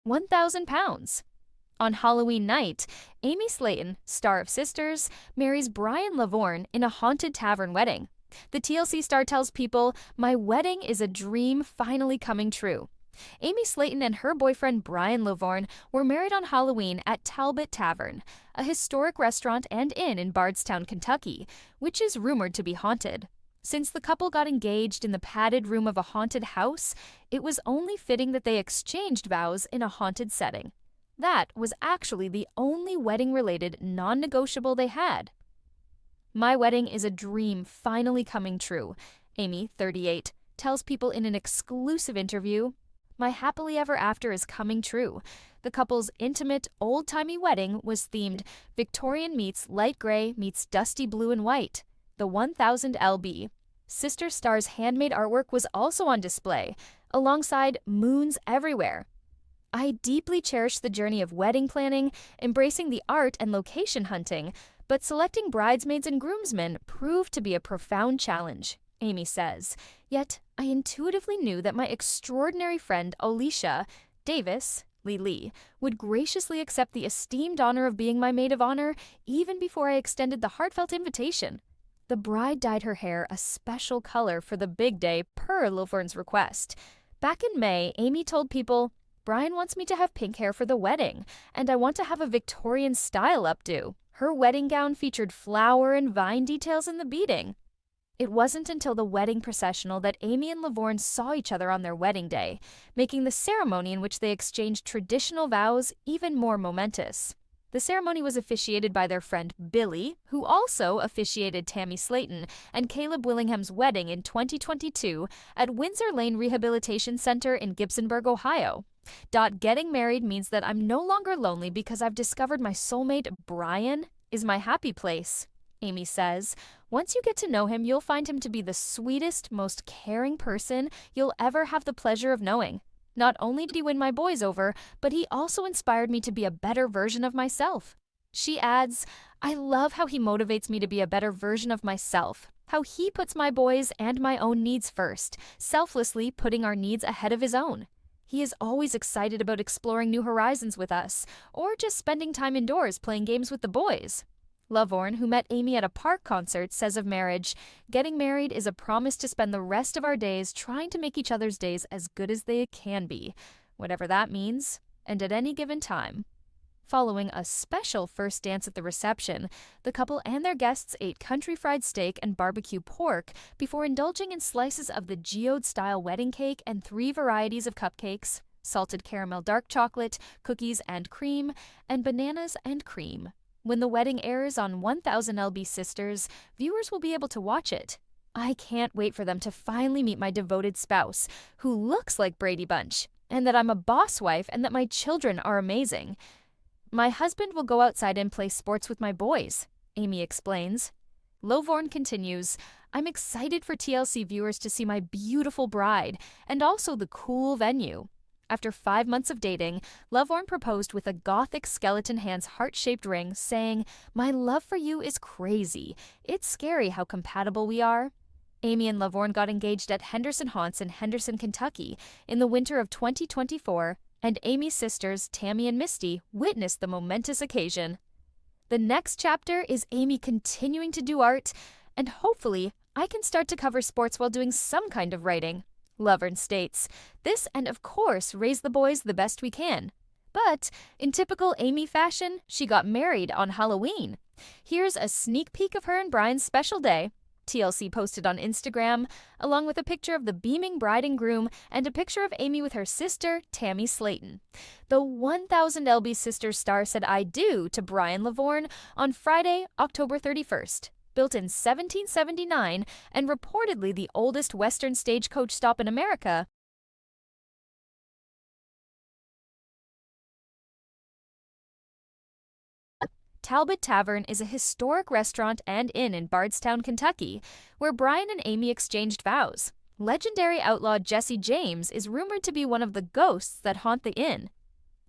1,000 pounds. On Halloween night, Amy Slaton, star of Sisters, marries Brian Lovvorn in a haunted tavern wedding. The TLC star tells people, "My wedding is a dream finally coming true." Amy Slaton and her boyfriend Brian Lovvorn were married on Halloween at Tavern, a historic restaurant and inn in Bardstown, Kentucky, which is rumored to be haunted. Since the couple got engaged in the padded room of a haunted house, it was only fitting that they exchanged vows in a haunted setting. That was actually the only wedding-related non-negotiable they had. "My wedding is a dream finally coming true," Amy, 38, tells people in an exclusive interview. "My happily ever after is coming true." The couple's intimate, old-timey wedding was themed Victorian meets light gray meets dusty blue and white, the 1000 LB. Sister Star's handmade artwork was also on display, alongside moons everywhere. "I deeply cherish the journey of wedding planning, embracing the art and location hunting, but selecting bridesmaids and groomsmen proved to be a profound challenge," Amy says. "Yet, I intuitively knew that my extraordinary friend Alicia Davis, Lee, would graciously accept the esteemed honor of being my maid of honor even before I extended the heartfelt invitation." The bride dyed her hair a special color for the big day per Lovvorn's request. Back in May, Amy told people, "Brian wants me to have pink hair for the wedding, and I want to have a Victorian style updo." Her wedding gown featured flower and vine details in the beading. It wasn't until the wedding processional that Amy and Lovvorn saw each other on their wedding day, making the ceremony in which they exchanged traditional vows even more momentous. The ceremony was officiated by their friend Billy, who also officiated Tammy Slaton and Caleb Willingham's wedding in 2022 at Windsor Lane Rehabilitation Center in Gibsonburg, Ohio. "Getting married means that I'm no longer lonely because I've discovered my soulmate, Brian, is my happy place," Amy says. "Once you get to know him, you'll find him to be the sweetest, most caring person you'll ever have the pleasure of knowing. Not only did he win my boys over, but he also inspired me to be a better version of myself." She adds, "I love how he motivates me to be a better version of myself, how he puts my boys and my own needs first, selflessly putting our needs ahead of his own. He is always excited about exploring new horizons with us, or just spending time indoors playing games with the boys." Lovvorn, who met Amy at a park concert, says of marriage, "Getting married is a promise to spend the rest of our days trying to make each other's days as good as they can be, whatever that means, and at any given time." Following a special first dance at the reception, the couple and their guests ate country fried steak and barbecue pork before indulging in slices of the geode-style wedding cake and 3 varieties of cupcakes, salted caramel dark chocolate, cookies and cream, and bananas and cream. When the wedding airs on 1000 LB Sisters, viewers will be able to watch it. "I can't wait for them to finally meet my devoted spouse, who looks like Brady Bunch, and that I'm a boss wife and that my children are amazing. My husband will go outside and play sports with my boys," Amy explains. Lovvorn continues, "I'm excited for TLC viewers to see my beautiful bride and also the cool venue." After 5 months of dating, Lovvorn proposed with a gothic skeleton hand's heart-shaped ring, saying, "My love for you is crazy. It's scary how compatible we are." Amy and Lovvorn got engaged at Henderson Haunts in Henderson, Kentucky in the winter of 2024, and Amy's sisters, Tammy and Misty, witnessed the momentous occasion. The next chapter is Amy continuing to do art, and hopefully I can start to cover sports while doing some kind of writing. Lovvorn states, "This and of course raise the boys the best we can." But in typical Amy fashion, she got married on Halloween. Here's a sneak peek of her and Brian's special day. TLC posted on Instagram, along with a picture of the beaming bride and groom and a picture of Amy with her sister, Tammy Slaton. The 1000 LB Sisters star said "I do" to Brian Lovvorn on Friday, October 31st. Built in 1779 and reportedly the oldest Western stagecoach stop in America, Tavern is a historic restaurant and inn in Bardstown, Kentucky, where Brian and Amy exchanged vows. Legendary outlaw Jesse James is rumored to be one of the ghosts that haunt the inn.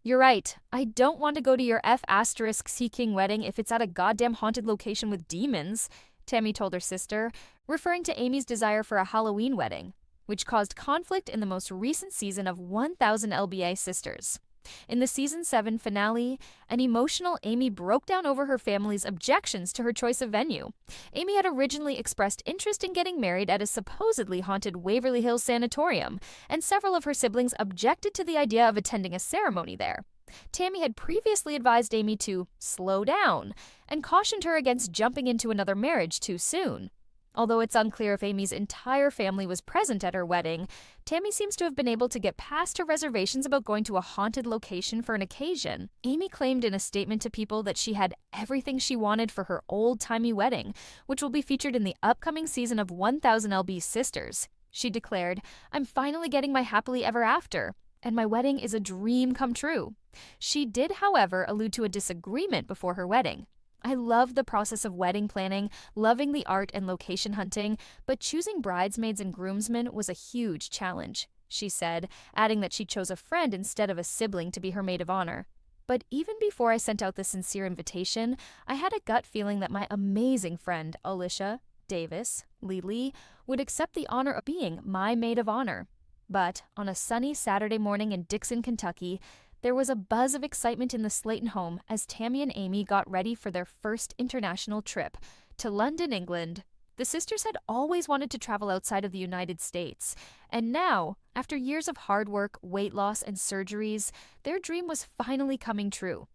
"You're right, I don't want to go to your F***Sea King wedding if it's at a goddamn haunted location with demons," Tammy told her sister, referring to Amy's desire for a Halloween wedding, which caused conflict in the most recent season of 1000 LBA Sisters. In the season 7 finale, an emotional Amy broke down over her family's objections to her choice of venue. Amy had originally expressed interest in getting married at a supposedly haunted Waverly Hills sanatorium, and several of her siblings objected to the idea of attending a ceremony there. Tammy had previously advised Amy to slow down and cautioned her against jumping into another marriage too soon. Although it's unclear if Amy's entire family was present at her wedding, Tammy seems to have been able to get past her reservations about going to a haunted location for an occasion. Amy claimed in a statement to People that she had everything she wanted for her old-timey wedding, which will be featured in the upcoming season of 1000 lb Sisters. She declared, "I'm finally getting my happily ever after, and my wedding is a dream come true." She did, however, allude to a disagreement before her wedding. "I love the process of wedding planning, loving the art and location hunting, but choosing bridesmaids and groomsmen was a huge challenge," she said, adding that she chose a friend instead of a sibling to be her maid of honor. "But even before I sent out the sincere invitation, I had a gut feeling that my amazing friend, Alicia, Davis, Lily, would accept the honor of being my maid of honor." But on a sunny Saturday morning in Dixon, Kentucky, there was a buzz of excitement in the Slaton home as Tammy and Amy got ready for their first international trip to London, England. The sisters had always wanted to travel outside of the United States, and now, after years of hard work, weight loss, and surgeries, their dream was finally coming true.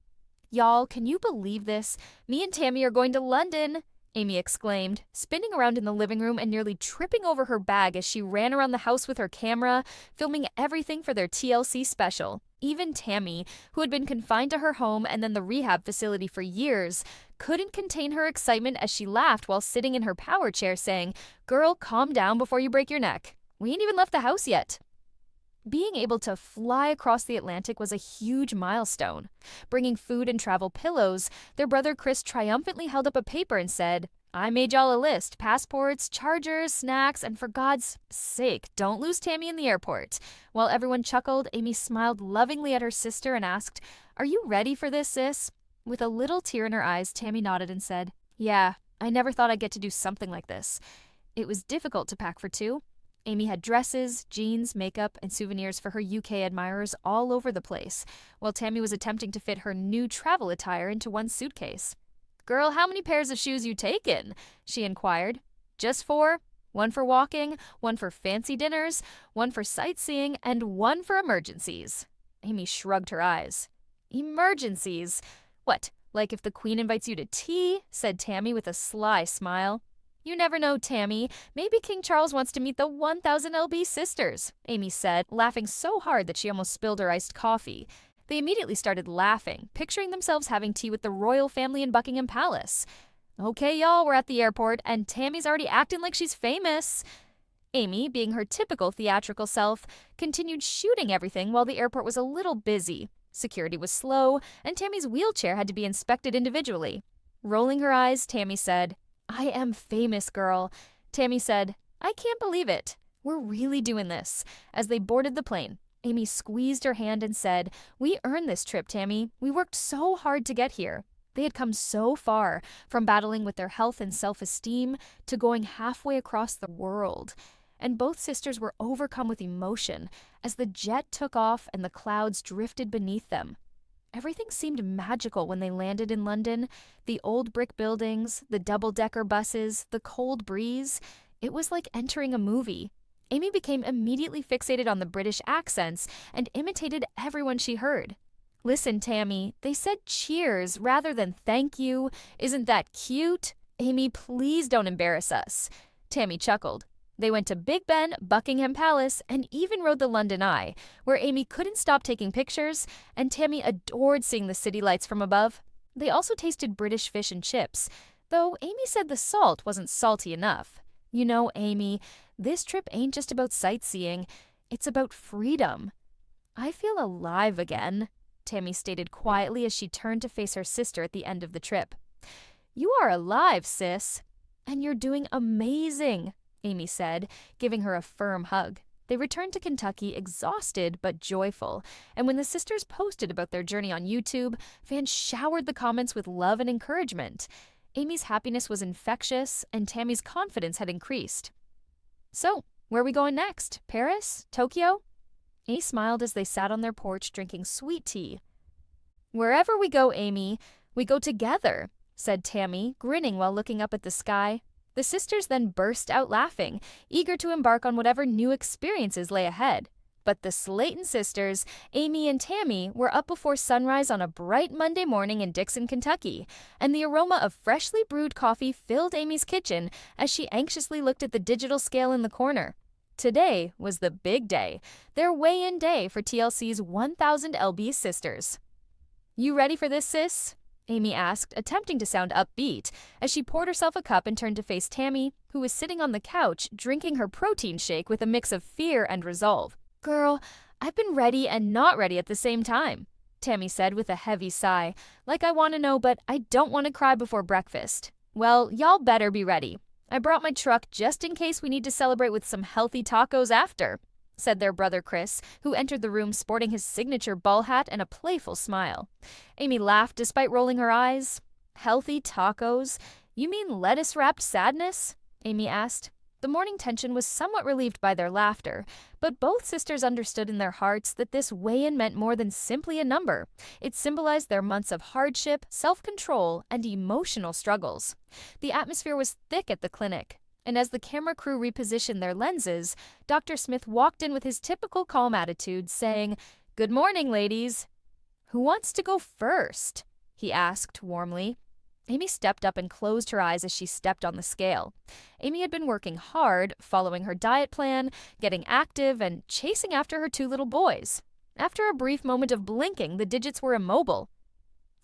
"Y'all, can you believe this? Me and Tammy are going to London!" Amy exclaimed, spinning around in the living room and nearly tripping over her bag as she ran around the house with her camera, filming everything for their TLC special. Even Tammy, who had been confined to her home and then the rehab facility for years, couldn't contain her excitement as she laughed while sitting in her power chair saying, "Girl, calm down before you break your neck. We ain't even left the house yet." Being able to fly across the Atlantic was a huge milestone. Bringing food and travel pillows, their brother Chris triumphantly held up a paper and said, "I made y'all a list: passports, chargers, snacks, and for God's sake, don't lose Tammy in the airport." While everyone chuckled, Amy smiled lovingly at her sister and asked, "Are you ready for this, sis?" With a little tear in her eyes, Tammy nodded and said, "Yeah, I never thought I'd get to do something like this." It was difficult to pack for two. Amy had dresses, jeans, makeup, and souvenirs for her UK admirers all over the place, while Tammy was attempting to fit her new travel attire into one suitcase. "Girl, how many pairs of shoes you taking?" she inquired. "Just 4. One for walking, one for fancy dinners, one for sightseeing, and one for emergencies." Amy shrugged her eyes. "Emergencies? What, like if the Queen invites you to tea?" said Tammy with a sly smile. "You never know, Tammy. Maybe King Charles wants to meet the 1000 lb sisters," Amy said, laughing so hard that she almost spilled her iced coffee. They immediately started laughing, picturing themselves having tea with the royal family in Buckingham Palace. "Okay, y'all, we're at the airport, and Tammy's already acting like she's famous." Amy, being her typical theatrical self, continued shooting everything while the airport was a little busy. Security was slow, and Tammy's wheelchair had to be inspected individually. Rolling her eyes, Tammy said, "I am famous, girl." Tammy said, "I can't believe it. We're really doing this." As they boarded the plane, Amy squeezed her hand and said, "We earned this trip, Tammy. We worked so hard to get here." They had come so far, from battling with their health and self-esteem to going halfway across the world. And both sisters were overcome with emotion as the jet took off and the clouds drifted beneath them. Everything seemed magical when they landed in London. The old brick buildings, the double-decker buses, the cold breeze. It was like entering a movie. Amy became immediately fixated on the British accents and imitated everyone she heard. "Listen, Tammy, they said cheers rather than thank you. Isn't that cute? Amy, please don't embarrass us." Tammy chuckled. They went to Big Ben, Buckingham Palace, and even rode the London Eye, where Amy couldn't stop taking pictures, and Tammy adored seeing the city lights from above. They also tasted British fish and chips, though Amy said the salt wasn't salty enough. "You know, Amy, this trip ain't just about sightseeing, it's about freedom." "I feel alive again," Tammy stated quietly as she turned to face her sister at the end of the trip. "You are alive, sis. And you're doing amazing," Amy said, giving her a firm hug. They returned to Kentucky exhausted but joyful, and when the sisters posted about their journey on YouTube, fans showered the comments with love and encouragement. Amy's happiness was infectious, and Tammy's confidence had increased. "So, where are we going next? Paris? Tokyo?" Amy smiled as they sat on their porch drinking sweet tea. "Wherever we go, Amy, we go together," said Tammy, grinning while looking up at the sky. The sisters then burst out laughing, eager to embark on whatever new experiences lay ahead. But the Slaton sisters, Amy and Tammy, were up before sunrise on a bright Monday morning in Dixon, Kentucky, and the aroma of freshly brewed coffee filled Amy's kitchen as she anxiously looked at the digital scale in the corner. Today was the big day, their weigh-in day for TLC's 1000 lb sisters. "You ready for this, sis?" Amy asked, attempting to sound upbeat, as she poured herself a cup and turned to face Tammy, who was sitting on the couch drinking her protein shake with a mix of fear and resolve. "Girl, I've been ready and not ready at the same time," Tammy said with a heavy sigh. "Like I want to know, but I don't want to cry before breakfast." "Well, y'all better be ready. I brought my truck just in case we need to celebrate with some healthy tacos after," said their brother Chris, who entered the room sporting his signature ball hat and a playful smile. Amy laughed despite rolling her eyes. "Healthy tacos? You mean lettuce-wrapped sadness?" Amy asked. The morning tension was somewhat relieved by their laughter, but both sisters understood in their hearts that this weigh-in meant more than simply a number. It symbolized their months of hardship, self-control, and emotional struggles. The atmosphere was thick at the clinic, and as the camera crew repositioned their lenses, Dr. Smith walked in with his typical calm attitude, saying, "Good morning, ladies." "Who wants to go first?" he asked warmly. Amy stepped up and closed her eyes as she stepped on the scale. Amy had been working hard, following her diet plan, getting active, and chasing after her 2 little boys. After a brief moment of blinking, the digits were immobile.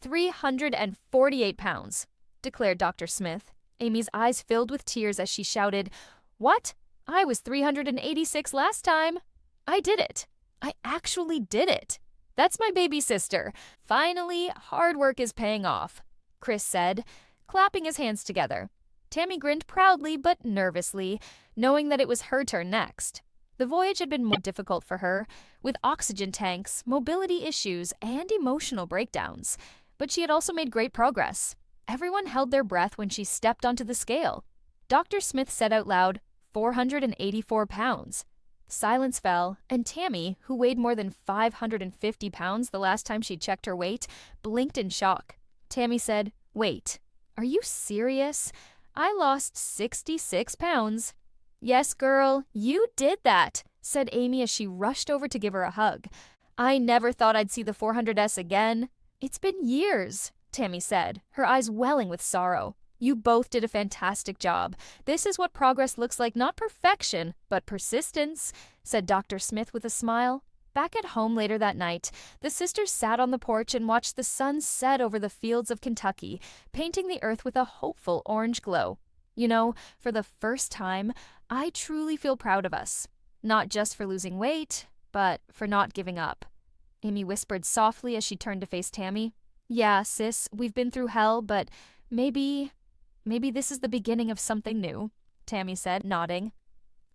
348 pounds, declared Dr. Smith. Amy's eyes filled with tears as she shouted, "What? I was 386 last time. I did it. I actually did it. That's my baby sister. Finally, hard work is paying off," Chris said, clapping his hands together. Tammy grinned proudly but nervously, knowing that it was her turn next. The voyage had been more difficult for her, with oxygen tanks, mobility issues, and emotional breakdowns. But she had also made great progress. Everyone held their breath when she stepped onto the scale. Dr. Smith said out loud, 484 pounds. Silence fell, and Tammy, who weighed more than 550 pounds the last time she checked her weight, blinked in shock. Tammy said, "Wait, are you serious? I lost 66 pounds. "Yes, girl, you did that," said Amy as she rushed over to give her a hug. "I never thought I'd see the 400S again." "It's been years," Tammy said, her eyes welling with sorrow. "You both did a fantastic job. This is what progress looks like, not perfection, but persistence," said Dr. Smith with a smile. Back at home later that night, the sisters sat on the porch and watched the sun set over the fields of Kentucky, painting the earth with a hopeful orange glow. "You know, for the first time, I truly feel proud of us. Not just for losing weight, but for not giving up," Amy whispered softly as she turned to face Tammy. "Yeah, sis, we've been through hell, but maybe this is the beginning of something new," Tammy said, nodding.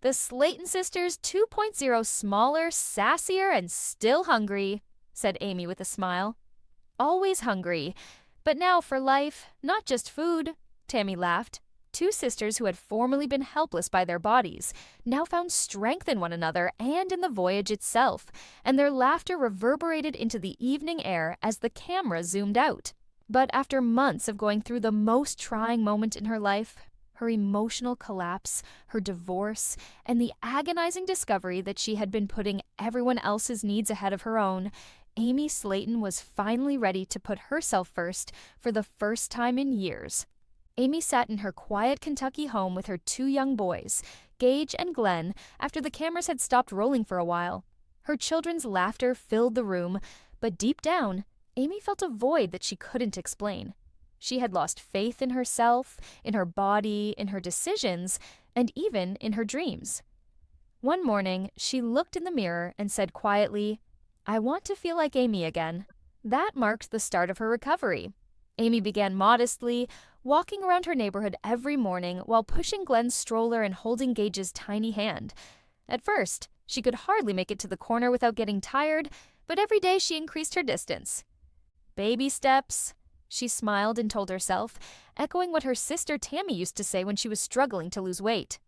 "The Slaton sisters 2.0, smaller, sassier, and still hungry," said Amy with a smile. "Always hungry. But now for life, not just food," Tammy laughed. 2 sisters who had formerly been helpless by their bodies now found strength in one another and in the voyage itself, and their laughter reverberated into the evening air as the camera zoomed out. But after months of going through the most trying moment in her life, her emotional collapse, her divorce, and the agonizing discovery that she had been putting everyone else's needs ahead of her own, Amy Slaton was finally ready to put herself first for the first time in years. Amy sat in her quiet Kentucky home with her 2 young boys, Gage and Glenn, after the cameras had stopped rolling for a while. Her children's laughter filled the room, but deep down, Amy felt a void that she couldn't explain. She had lost faith in herself, in her body, in her decisions, and even in her dreams. One morning, she looked in the mirror and said quietly, "I want to feel like Amy again." That marked the start of her recovery. Amy began modestly, walking around her neighborhood every morning while pushing Glenn's stroller and holding Gage's tiny hand. At first, she could hardly make it to the corner without getting tired, but every day she increased her distance. "Baby steps," she smiled and told herself, echoing what her sister Tammy used to say when she was struggling to lose weight.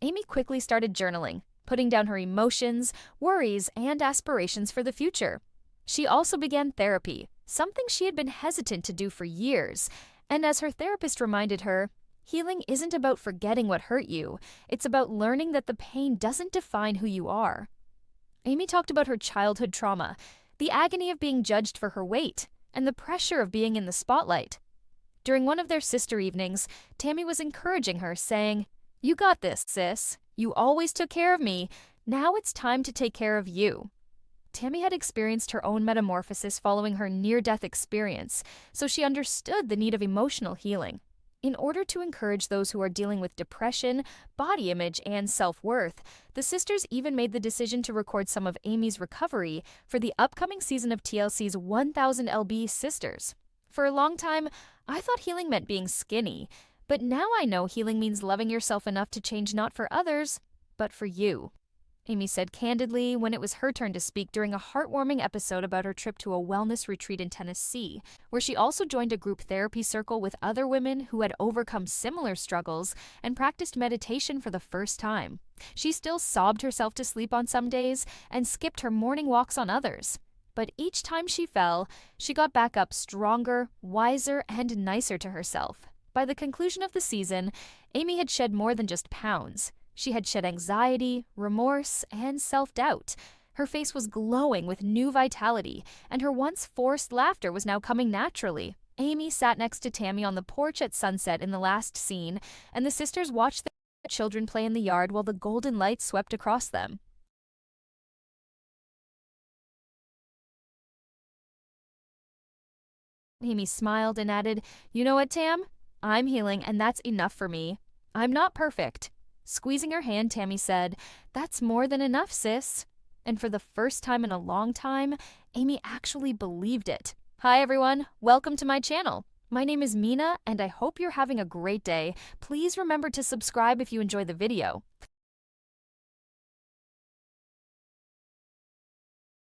Amy quickly started journaling, putting down her emotions, worries, and aspirations for the future. She also began therapy, something she had been hesitant to do for years. And as her therapist reminded her, healing isn't about forgetting what hurt you, it's about learning that the pain doesn't define who you are. Amy talked about her childhood trauma, the agony of being judged for her weight, and the pressure of being in the spotlight. During one of their sister evenings, Tammy was encouraging her, saying, "You got this, sis. You always took care of me. Now it's time to take care of you." Tammy had experienced her own metamorphosis following her near-death experience, so she understood the need of emotional healing. In order to encourage those who are dealing with depression, body image, and self-worth, the sisters even made the decision to record some of Amy's recovery for the upcoming season of TLC's 1000 lb Sisters. For a long time, I thought healing meant being skinny, but now I know healing means loving yourself enough to change not for others, but for you. Amy said candidly when it was her turn to speak during a heartwarming episode about her trip to a wellness retreat in Tennessee, where she also joined a group therapy circle with other women who had overcome similar struggles and practiced meditation for the first time. She still sobbed herself to sleep on some days and skipped her morning walks on others. But each time she fell, she got back up stronger, wiser, and nicer to herself. By the conclusion of the season, Amy had shed more than just pounds. She had shed anxiety, remorse, and self-doubt. Her face was glowing with new vitality, and her once forced laughter was now coming naturally. Amy sat next to Tammy on the porch at sunset in the last scene, and the sisters watched the children play in the yard while the golden light swept across them. Amy smiled and added, "You know what, Tam? I'm healing, and that's enough for me. I'm not perfect." Squeezing her hand, Tammy said, "That's more than enough, sis." And for the first time in a long time, Amy actually believed it. Hi everyone, welcome to my channel. My name is Mina, and I hope you're having a great day. Please remember to subscribe if you enjoy the video.